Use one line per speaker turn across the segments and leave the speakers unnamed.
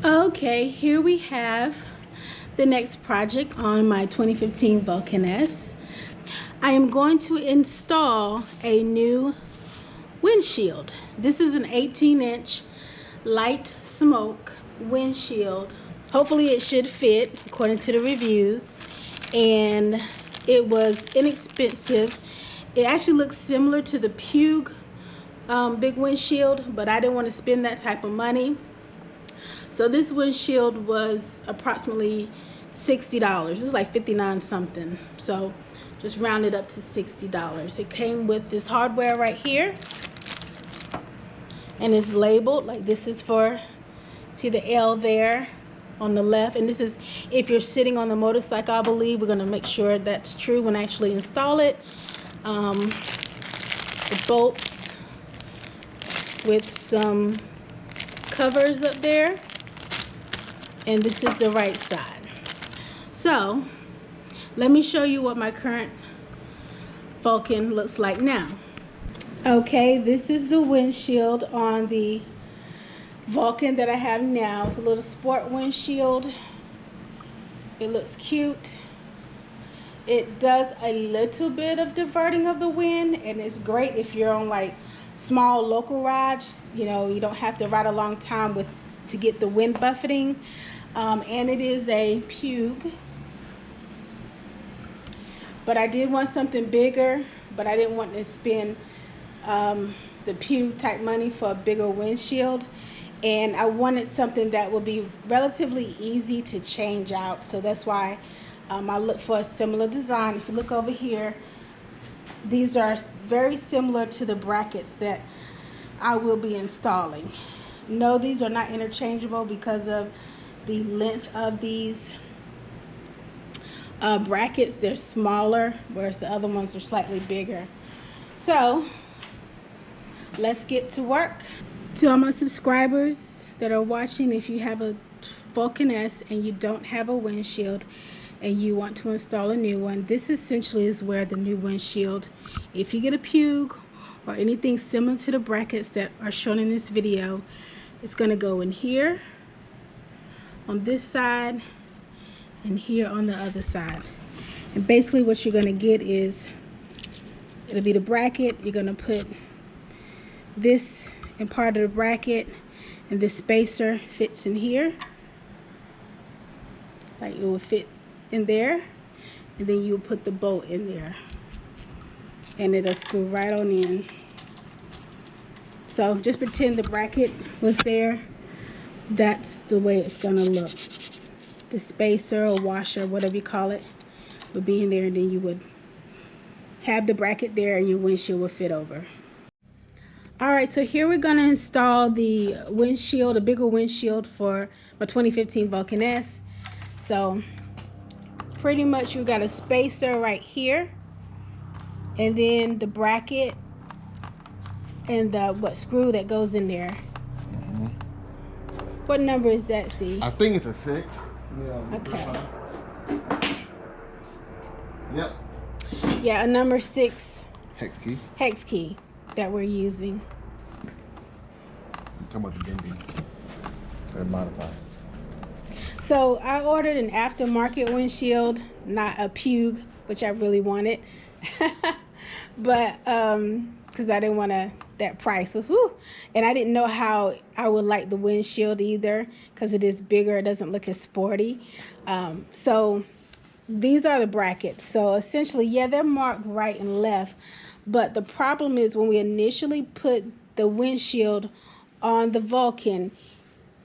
Okay, here we have the next project on my 2015 Vulcan S. I am going to install a new windshield. This is an 18-inch light smoke windshield. Hopefully it should fit according to the reviews, and it was inexpensive. It actually looks similar to the Puig big windshield, but I didn't want to spend that type of money. So this windshield was approximately $60. It was like 59 something. So just rounded up to $60. It came with this hardware right here, and it's labeled like this is for, see the L there on the left, and this is if you're sitting on the motorcycle. I believe we're going to make sure that's true when I actually install it. The bolts with some covers up there, and this is the right side. So let me show you what my current Vulcan looks like now. Okay, this is the windshield on the Vulcan that I have now. It's a little sport windshield. It looks cute. It does a little bit of diverting of the wind, and it's great if you're on like small local rides. You know, you don't have to ride a long time to get the wind buffeting. And it is a Puig, but I did want something bigger, but I didn't want to spend the Puig type money for a bigger windshield, and I wanted something that would be relatively easy to change out. So that's why I looked for a similar design. If you look over here, these are very similar to the brackets that I will be installing. No, these are not interchangeable because of the length of these brackets. They're smaller, whereas the other ones are slightly bigger. So let's get to work. To all my subscribers that are watching, if you have a Vulcan S and you don't have a windshield and you want to install a new one, this essentially is where the new windshield, if you get a Puig or anything similar to the brackets that are shown in this video, it's going to go in here on this side and here on the other side. And basically what you're going to get is, it'll be the bracket. You're going to put this in part of the bracket, and this spacer fits in here, like it will fit in there, and then you'll put the bolt in there and it'll screw right on in. So just pretend the bracket was there. That's the way it's gonna look. The spacer or washer, whatever you call it, would be in there, and then you would have the bracket there and your windshield will fit over. Alright, so here we're going to install the windshield, a bigger windshield for my 2015 Vulcan S. So pretty much you've got a spacer right here, and then the bracket and the screw that goes in there. What number is that, C?
I think it's a 6. Yeah.
Okay.
Yep.
Yeah, a number 6
Hex key.
Hex key that we're using.
I'm talking about the bending. They're modified.
So I ordered an aftermarket windshield, not a Puig, which I really wanted. But because I didn't want that price was whew. And I didn't know how I would like the windshield either, because it is bigger. It doesn't look as sporty. So these are the brackets. So essentially, yeah, they're marked right and left, but the problem is when we initially put the windshield on the Vulcan,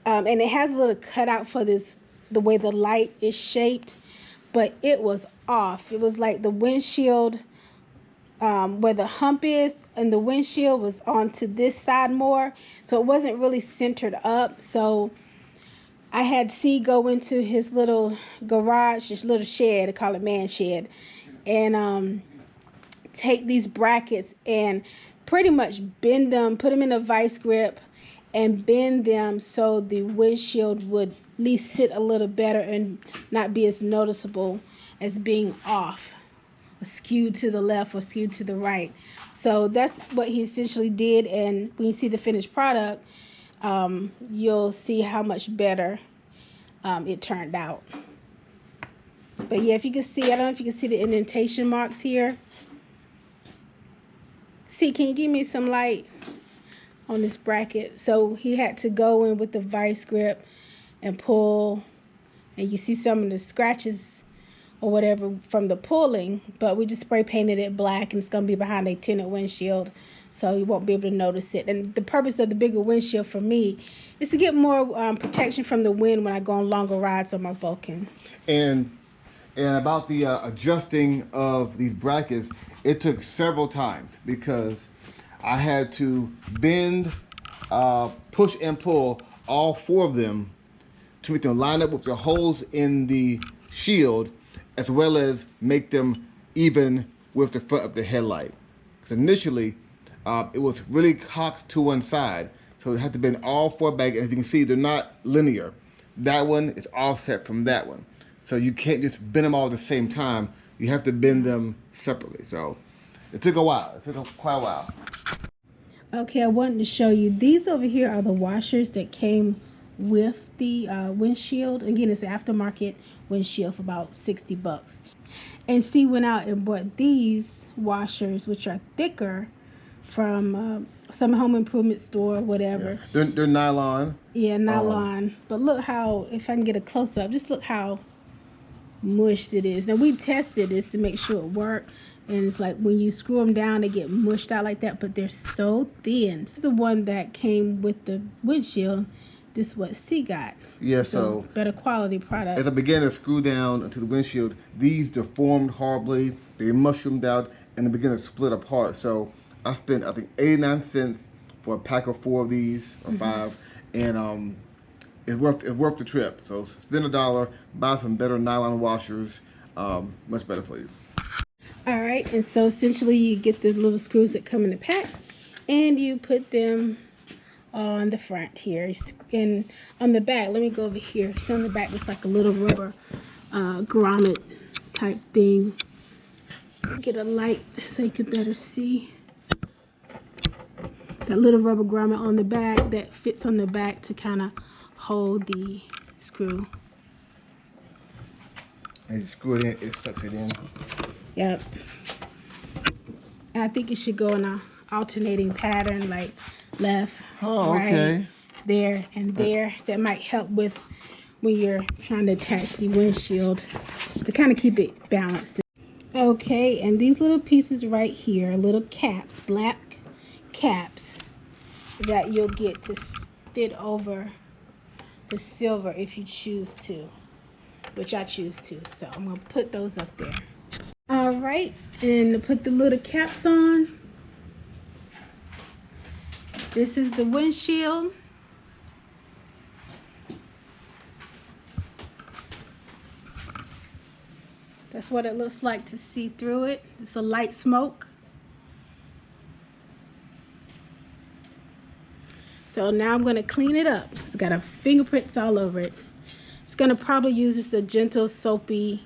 and it has a little cutout for this, the way the light is shaped, but it was off. It was like the windshield, where the hump is and the windshield was onto this side more, so it wasn't really centered up. So I had C go into his little garage, his little shed, I call it man shed, and take these brackets and pretty much bend them, put them in a vice grip and bend them so the windshield would at least sit a little better and not be as noticeable as being off, or skewed to the left or skewed to the right. So that's what he essentially did, and when you see the finished product, you'll see how much better it turned out. But yeah, if you can see, I don't know if you can see the indentation marks here. See, can you give me some light on this bracket? So he had to go in with the vice grip and pull, and you see some of the scratches or whatever from the pulling, but we just spray painted it black, and it's going to be behind a tinted windshield, so you won't be able to notice it. And the purpose of the bigger windshield for me is to get more protection from the wind when I go on longer rides on my Vulcan.
And about the adjusting of these brackets, it took several times because I had to bend, push and pull all 4 of them to make them line up with the holes in the shield, as well as make them even with the front of the headlight. Because initially, it was really cocked to one side, so it had to bend all 4 back. And as you can see, they're not linear. That one is offset from that one. So you can't just bend them all at the same time. You have to bend them separately. So it took a while. It took quite a while.
Okay, I wanted to show you. These over here are the washers that came with the windshield. Again, it's an aftermarket windshield for about 60 bucks. And C went out and bought these washers, which are thicker, from some home improvement store, whatever.
Yeah. They're nylon.
Yeah, nylon. But look how, if I can get a close-up, just look how mushed it is. Now, we tested this to make sure it worked. And it's like when you screw them down, they get mushed out like that, but they're so thin. This is the one that came with the windshield. This is what C got.
Yeah, so
better quality product.
As I began to screw down into the windshield, these deformed horribly. They mushroomed out and they began to split apart. So I spent, I think, 89 cents for a pack of 4 of these, or 5, and it's worth the trip. So spend $1, buy some better nylon washers, much better for you.
All right, and so essentially you get the little screws that come in the pack, and you put them on the front here, and on the back. Let me go over here. So on the back, it's like a little rubber grommet type thing. Get a light so you can better see. That little rubber grommet on the back that fits on the back to kind of hold the screw.
And you screw it in, it sucks it in.
Yep. And I think it should go in a alternating pattern, like left, right, there, and there. That might help with when you're trying to attach the windshield to kind of keep it balanced. Okay, and these little pieces right here, little caps, black caps that you'll get to fit over the silver if you choose to, which I choose to. So I'm going to put those up there. All right, and to put the little caps on, this is the windshield. That's what it looks like to see through it. It's a light smoke. So now I'm going to clean it up. It's got a fingerprints all over it. It's going to probably use just a gentle soapy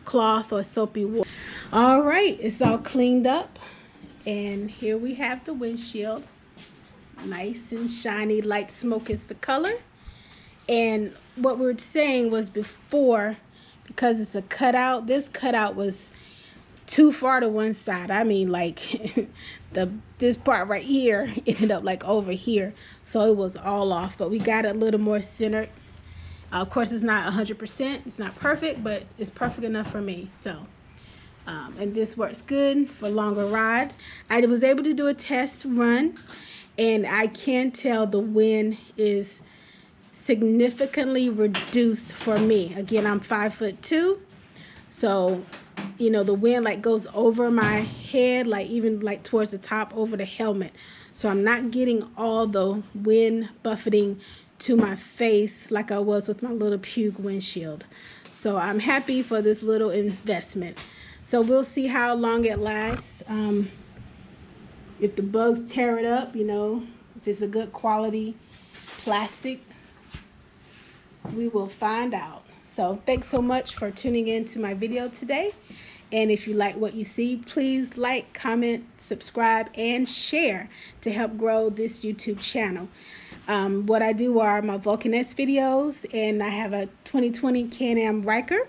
cloth or soapy water. All right, it's all cleaned up, and here we have the windshield. Nice and shiny, light smoke is the color. And what we were saying was before, because it's a cutout, this cutout was too far to one side. I mean, like this part right here ended up like over here, so it was all off, but we got it a little more centered. Of course, it's not 100%, it's not perfect, but it's perfect enough for me. So and this works good for longer rides. I was able to do a test run, and I can tell the wind is significantly reduced for me. Again, I'm 5'2", so you know the wind like goes over my head, like even like towards the top over the helmet. So I'm not getting all the wind buffeting to my face like I was with my little Puig windshield. So I'm happy for this little investment. So we'll see how long it lasts. If the bugs tear it up, you know, if it's a good quality plastic, we will find out. So thanks so much for tuning in to my video today. And if you like what you see, please like, comment, subscribe, and share to help grow this YouTube channel. What I do are my Vulcan S videos, and I have a 2020 Can-Am Riker.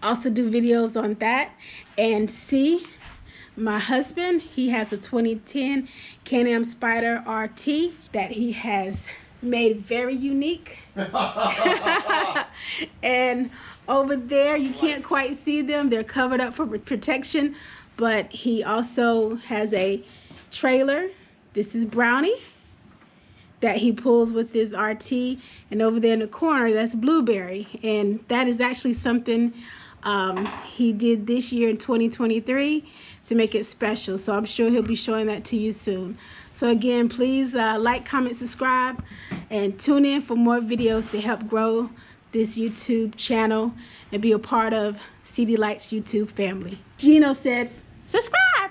Also do videos on that. And C, my husband, he has a 2010 Can-Am Spider RT that he has made very unique. And over there, you can't quite see them. They're covered up for protection, but he also has a trailer. This is Brownie that he pulls with his RT, and over there in the corner, that's Blueberry, and that is actually something he did this year in 2023 to make it special. So I'm sure he'll be showing that to you soon. So again, please like, comment, subscribe, and tune in for more videos to help grow this YouTube channel and be a part of CD Lights YouTube family. Gino said, subscribe.